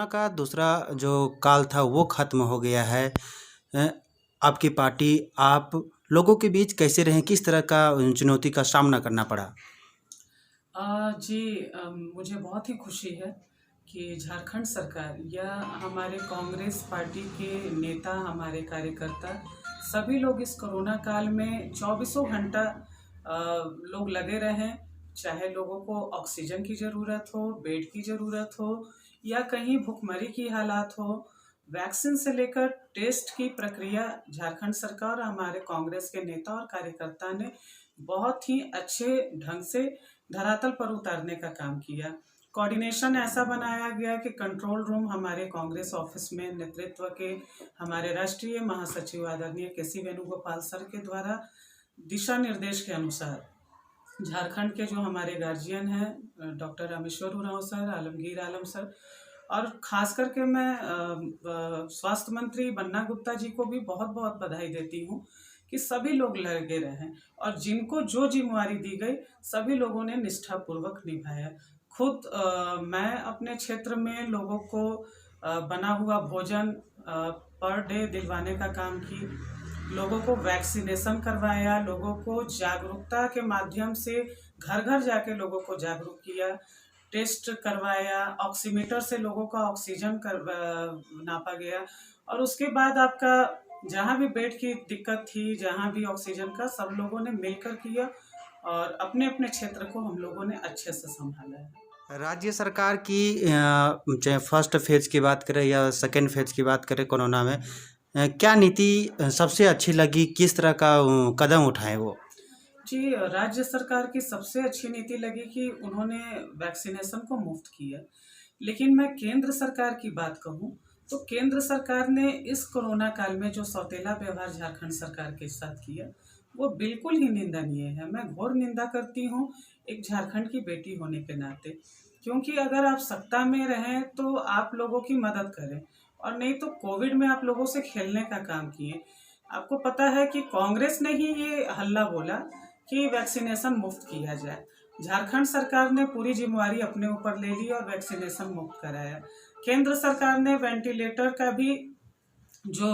Corona का दूसरा जो काल था वो ख़त्म हो गया है। अ, आपकी पार्टी आप लोगों के बीच कैसे रहें? किस तरह का चुनौती का सामना करना पड़ा? जी, मुझे बहुत ही खुशी है कि झारखंड सरकार या हमारे कांग्रेस पार्टी के नेता, हमारे कार्यकर्ता सभी लोग इस कोरोना काल में चौबीसों घंटा लोग लगे रहें। चाहे लोगों को ऑक्सीजन की ज़रूरत हो, बेड की ज़रूरत हो या कहीं भुखमरी की हालात हो, वैक्सीन से लेकर टेस्ट की प्रक्रिया झारखंड सरकार और हमारे कांग्रेस के नेता और कार्यकर्ता ने बहुत ही अच्छे ढंग से धरातल पर उतारने का काम किया। कोऑर्डिनेशन ऐसा बनाया गया कि कंट्रोल रूम हमारे कांग्रेस ऑफिस में नेतृत्व के हमारे राष्ट्रीय महासचिव आदरणीय के.सी. वेणुगोपाल सर के द्वारा दिशा निर्देश के अनुसार झारखंड के जो हमारे गार्जियन हैं doctor Rameshwar Oraon sir, Alamgir Alam sir और खास करके मैं स्वास्थ्य मंत्री बन्ना गुप्ता जी को भी बहुत बहुत बधाई देती हूँ कि सभी लोग लगे रहें और जिनको जो जिम्मेवारी दी गई सभी लोगों ने निष्ठापूर्वक निभाया। खुद मैं अपने क्षेत्र में लोगों को बना हुआ भोजन पर डे दिलवाने का काम की, लोगों को वैक्सीनेशन करवाया, लोगों को जागरूकता के माध्यम से घर घर जाके लोगों को जागरूक किया, टेस्ट करवाया, ऑक्सीमीटर से लोगों का ऑक्सीजन नापा गया और उसके बाद आपका जहाँ भी बेड की दिक्कत थी, जहाँ भी ऑक्सीजन का सब लोगों ने मिलकर किया और अपने अपने क्षेत्र को हम लोगों ने अच्छे से संभाला है। राज्य सरकार की चाहे फर्स्ट फेज़ की बात करें या सेकंड फेज़ की बात करें कोरोना में क्या नीति सबसे अच्छी लगी? किस तरह का कदम उठाए वो? जी, राज्य सरकार की सबसे अच्छी नीति लगी कि उन्होंने वैक्सीनेशन को मुफ्त किया। लेकिन मैं केंद्र सरकार की बात कहूँ, तो केंद्र सरकार ने इस कोरोना काल में जो सौतेला व्यवहार झारखंड सरकार के साथ किया, वो बिल्कुल ही निंदनीय है। मैं घोर निंदा करती हूँ एक झारखंड की बेटी होने के नाते। क्योंकि अगर आप सत्ता में रहें तो आप लोगों की मदद करें और नहीं तो कोविड में आप लोगों से खेलने का काम किए। आपको पता है कि कांग्रेस ने ही ये हल्ला बोला कि वैक्सीनेशन मुफ्त किया जाए। झारखंड सरकार ने पूरी जिम्मेवारी अपने ऊपर ले ली और वैक्सीनेशन मुफ्त कराया। केंद्र सरकार ने वेंटिलेटर का भी जो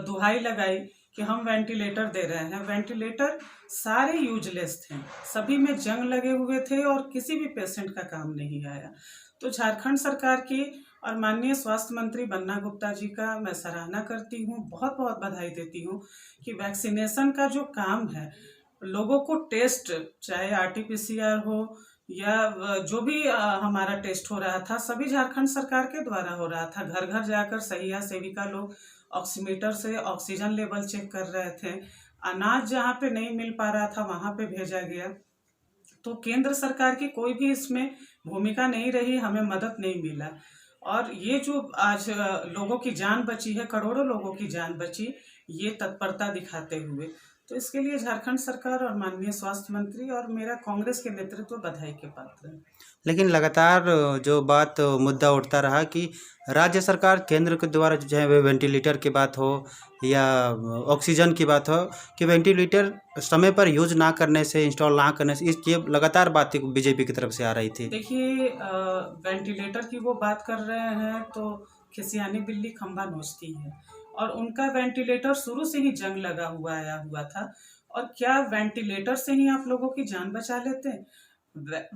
दुहाई लगाई कि हम वेंटिलेटर दे रहे हैं, वेंटिलेटर सारे यूजलेस थे, सभी में जंग लगे हुए थे और किसी भी पेशेंट का काम नहीं आया। तो झारखंड सरकार की और माननीय स्वास्थ्य मंत्री बन्ना गुप्ता जी का मैं सराहना करती हूँ, बहुत बहुत बधाई देती हूँ कि वैक्सीनेशन का जो काम है, लोगों को टेस्ट चाहे आरटी-पीसीआर हो या जो भी हमारा टेस्ट हो रहा था सभी झारखंड सरकार के द्वारा हो रहा था। घर घर जाकर सहिया सेविका लोग ऑक्सीमीटर से ऑक्सीजन लेवल चेक कर रहे थे। अनाज जहाँ पे नहीं मिल पा रहा था वहाँ पे भेजा गया। तो केंद्र सरकार की कोई भी इसमें भूमिका नहीं रही, हमें मदद नहीं मिला और ये जो आज लोगों की जान बची है, करोड़ों लोगों की जान बची, ये तत्परता दिखाते हुए। तो इसके लिए झारखंड सरकार और माननीय स्वास्थ्य मंत्री और मेरा कांग्रेस के नेतृत्व बधाई के पात्र है। लेकिन लगातार जो बात मुद्दा उठता रहा कि राज्य सरकार केंद्र के द्वारा जो है वेंटिलेटर की बात हो या ऑक्सीजन की बात हो कि वेंटिलेटर समय पर यूज ना करने से इंस्टॉल ना करने से इस ये लगातार बातें बीजेपी की तरफ से आ रही थी। देखिए, वेंटिलेटर की वो बात कर रहे हैं तो खिसियानी बिल्ली खंभा नोचती है और उनका वेंटिलेटर शुरू से ही जंग लगा हुआ आया हुआ था और क्या वेंटिलेटर से ही आप लोगों की जान बचा लेते हैं?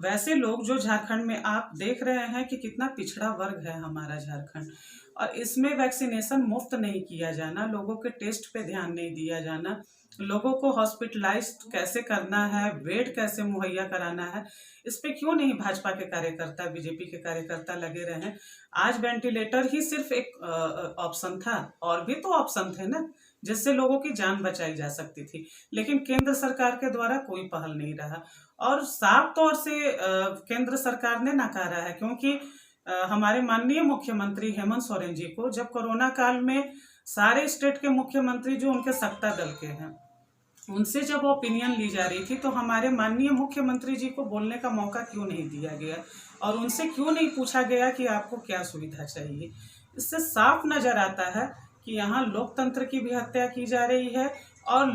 वैसे लोग जो झारखंड में आप देख रहे हैं कि कितना पिछड़ा वर्ग है हमारा झारखंड और इसमें वैक्सीनेशन मुफ्त नहीं किया जाना, लोगों के टेस्ट पे ध्यान नहीं दिया जाना, लोगों को हॉस्पिटलाइज्ड कैसे करना है, बेड कैसे मुहैया कराना है, इस पे क्यों नहीं भाजपा के कार्यकर्ता, बीजेपी के कार्यकर्ता लगे रहे? आज वेंटिलेटर ही सिर्फ एक ऑप्शन था और भी तो ऑप्शन थे ना जिससे लोगों की जान बचाई जा सकती थी, लेकिन केंद्र सरकार के द्वारा कोई पहल नहीं रहा और साफ तौर से केंद्र सरकार ने नकारा है क्योंकि हमारे माननीय मुख्यमंत्री हेमंत सोरेन जी को जब कोरोना काल में सारे स्टेट के मुख्यमंत्री जो उनके सत्ता दल के हैं उनसे जब ओपिनियन ली जा रही थी तो हमारे माननीय मुख्यमंत्री जी को बोलने का मौका क्यों नहीं दिया गया और उनसे क्यों नहीं पूछा गया कि आपको क्या सुविधा चाहिए? इससे साफ नजर आता है कि यहाँ लोकतंत्र की भी हत्या की जा रही है और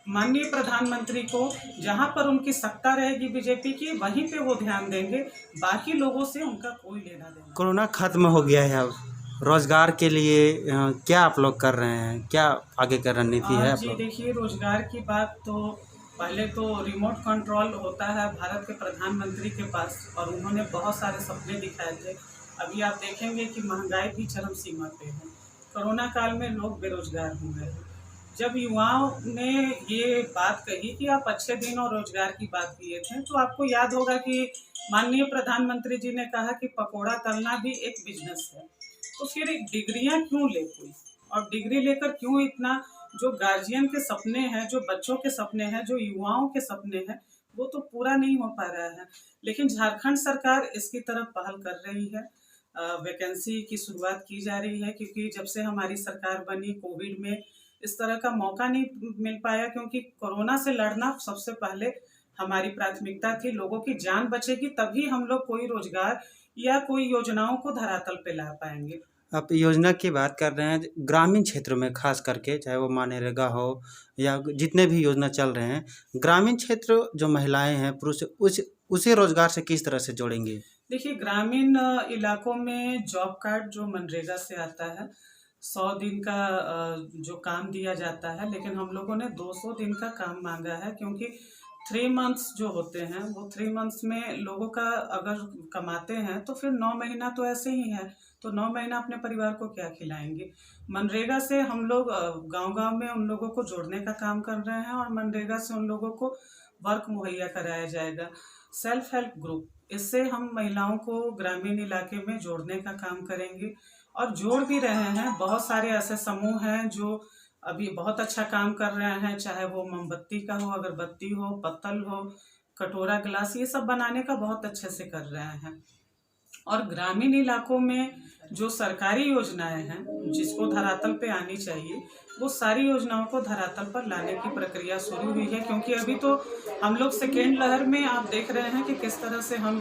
माननीय प्रधानमंत्री को जहाँ पर उनकी सत्ता रहेगी बीजेपी की, वहीं पे वो ध्यान देंगे, बाकी लोगों से उनका कोई लेना देना। कोरोना खत्म हो गया है, अब रोजगार के लिए क्या आप लोग कर रहे हैं, क्या आगे का रणनीति है आप जी लोग? देखिए, रोजगार की बात तो पहले तो रिमोट कंट्रोल होता है भारत के प्रधानमंत्री के पास, और उन्होंने बहुत सारे सपने दिखाए थे। अभी आप देखेंगे कि महंगाई भी चरम सीमा पे है। कोरोना काल में लोग बेरोजगार हो गए हैं। जब युवाओं ने ये बात कही कि आप अच्छे दिन और रोजगार की बात किए थे, तो आपको याद होगा कि माननीय प्रधानमंत्री जी ने कहा कि पकोड़ा तलना भी एक बिजनेस है। तो फिर डिग्रियां क्यों ले कोई, और डिग्री लेकर क्यों इतना, जो गार्जियन के सपने हैं, जो बच्चों के सपने हैं, जो युवाओं के सपने हैं, वो तो पूरा नहीं हो पा रहा है। लेकिन झारखंड सरकार इसकी तरफ पहल कर रही है। वैकेंसी की शुरुआत की जा रही है, क्योंकि जब से हमारी सरकार बनी, कोविड में इस तरह का मौका नहीं मिल पाया, क्योंकि कोरोना से लड़ना सबसे पहले हमारी प्राथमिकता थी। लोगों की जान बचेगी तभी हम लोग कोई रोजगार या कोई योजनाओं को धरातल पे ला पाएंगे। आप योजना की बात कर रहे हैं, ग्रामीण क्षेत्र में खास करके, चाहे वो मनरेगा हो या जितने भी योजना चल रहे हैं, ग्रामीण क्षेत्र जो महिलाएं हैं, पुरुष, उसे रोजगार से किस तरह से जोड़ेंगे? देखिए, ग्रामीण इलाकों में जॉब कार्ड जो मनरेगा से आता है, 100 दिन का जो काम दिया जाता है, लेकिन हम लोगों ने 200 दिन का काम मांगा है, क्योंकि 3 मंथ्स जो होते हैं, वो 3 मंथ्स में लोगों का अगर कमाते हैं तो फिर 9 महीना तो ऐसे ही है, तो 9 महीना अपने परिवार को क्या खिलाएंगे। मनरेगा से हम लोग गांव-गांव में उन लोगों को जोड़ने का काम कर रहे हैं, और मनरेगा से उन लोगों को वर्क मुहैया कराया जाएगा। सेल्फ हेल्प ग्रुप, इससे हम महिलाओं को ग्रामीण इलाके में जोड़ने का काम करेंगे, और जोड़ भी रहे हैं। बहुत सारे ऐसे समूह हैं जो अभी बहुत अच्छा काम कर रहे हैं, चाहे वो मोमबत्ती का हो, अगरबत्ती हो, पत्तल हो, कटोरा, गिलास, ये सब बनाने का बहुत अच्छे से कर रहे हैं। और ग्रामीण इलाकों में जो सरकारी योजनाएं हैं, जिसको धरातल पे आनी चाहिए, वो सारी योजनाओं को धरातल पर लाने की प्रक्रिया शुरू हुई है। क्योंकि अभी तो हम लोग सेकेंड लहर में आप देख रहे हैं कि किस तरह से हम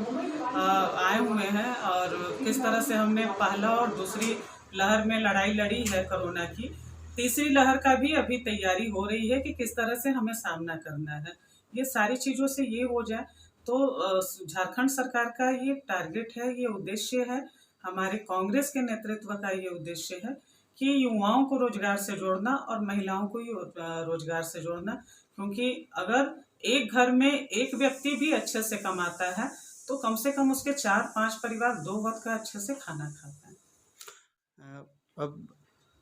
आए हुए हैं, और किस तरह से हमने पहला और दूसरी लहर में लड़ाई लड़ी है कोरोना की। तीसरी लहर का भी अभी तैयारी हो रही है कि किस तरह से हमें सामना करना है। ये सारी चीज़ों से ये हो जाए तो झारखंड सरकार का ये टारगेट है, ये उद्देश्य है, हमारे कांग्रेस के नेतृत्व का ये उद्देश्य है कि युवाओं को रोजगार से जोड़ना और महिलाओं को रोजगार से जोड़ना। क्योंकि अगर एक घर में एक व्यक्ति भी अच्छे से कमाता है, तो कम से कम उसके 4-5 परिवार 2 वक्त का अच्छे से खाना खाते हैं। अब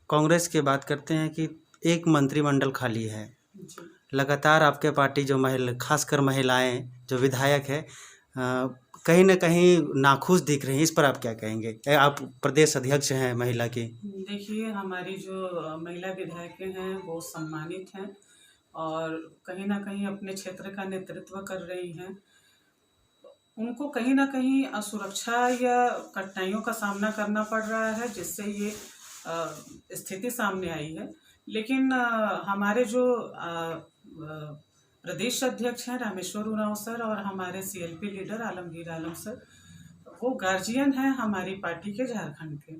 कांग्रेस की बात करते हैं कि एक मंत्रिमंडल खाली है। जी। लगातार आपके पार्टी जो खासकर महिलाएं जो विधायक है, कहीं ना कहीं नाखुश दिख रही हैं, इस पर आप क्या कहेंगे? आप प्रदेश अध्यक्ष हैं महिला की। देखिए, हमारी जो महिला विधायकें हैं वो सम्मानित हैं, और कहीं ना कहीं अपने क्षेत्र का नेतृत्व कर रही हैं। उनको कहीं ना कहीं असुरक्षा या कठिनाइयों का सामना करना पड़ रहा है, जिससे ये स्थिति सामने आई है। लेकिन हमारे जो प्रदेश अध्यक्ष हैं रामेश्वर उरांव सर, और हमारे CLP leader Alamgir Alam sir, वो गार्जियन हैं हमारी पार्टी के झारखंड के।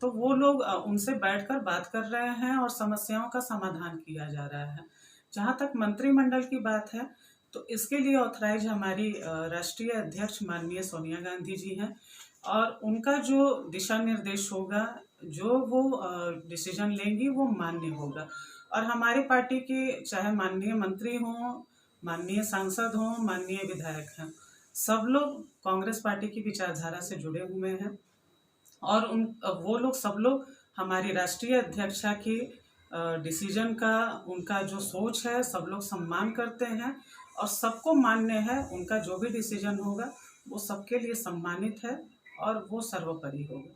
तो वो लोग उनसे बैठकर बात कर रहे हैं, और समस्याओं का समाधान किया जा रहा है। जहाँ तक मंत्रिमंडल की बात है, तो इसके लिए ऑथराइज हमारी राष्ट्रीय अध्यक्ष माननीय सोनिया गांधी जी हैं, और उनका जो दिशा निर्देश होगा, जो वो डिसीजन लेंगी, वो मान्य होगा। और हमारी पार्टी के चाहे माननीय मंत्री हों, माननीय सांसद हों, माननीय विधायक हैं, सब लोग कांग्रेस पार्टी की विचारधारा से जुड़े हुए हैं, और वो लोग सब लोग हमारी राष्ट्रीय अध्यक्षा की डिसीजन का, उनका जो सोच है, सब लोग सम्मान करते हैं, और सबको मान्य है। उनका जो भी डिसीजन होगा वो सबके लिए सम्मानित है, और वो सर्वोपरि होगा।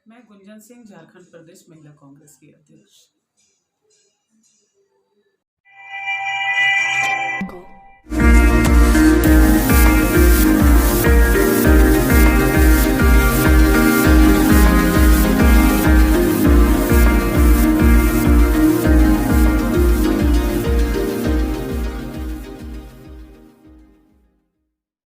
मैं गुंजन सिंह, झारखंड प्रदेश महिला कांग्रेस की अध्यक्ष।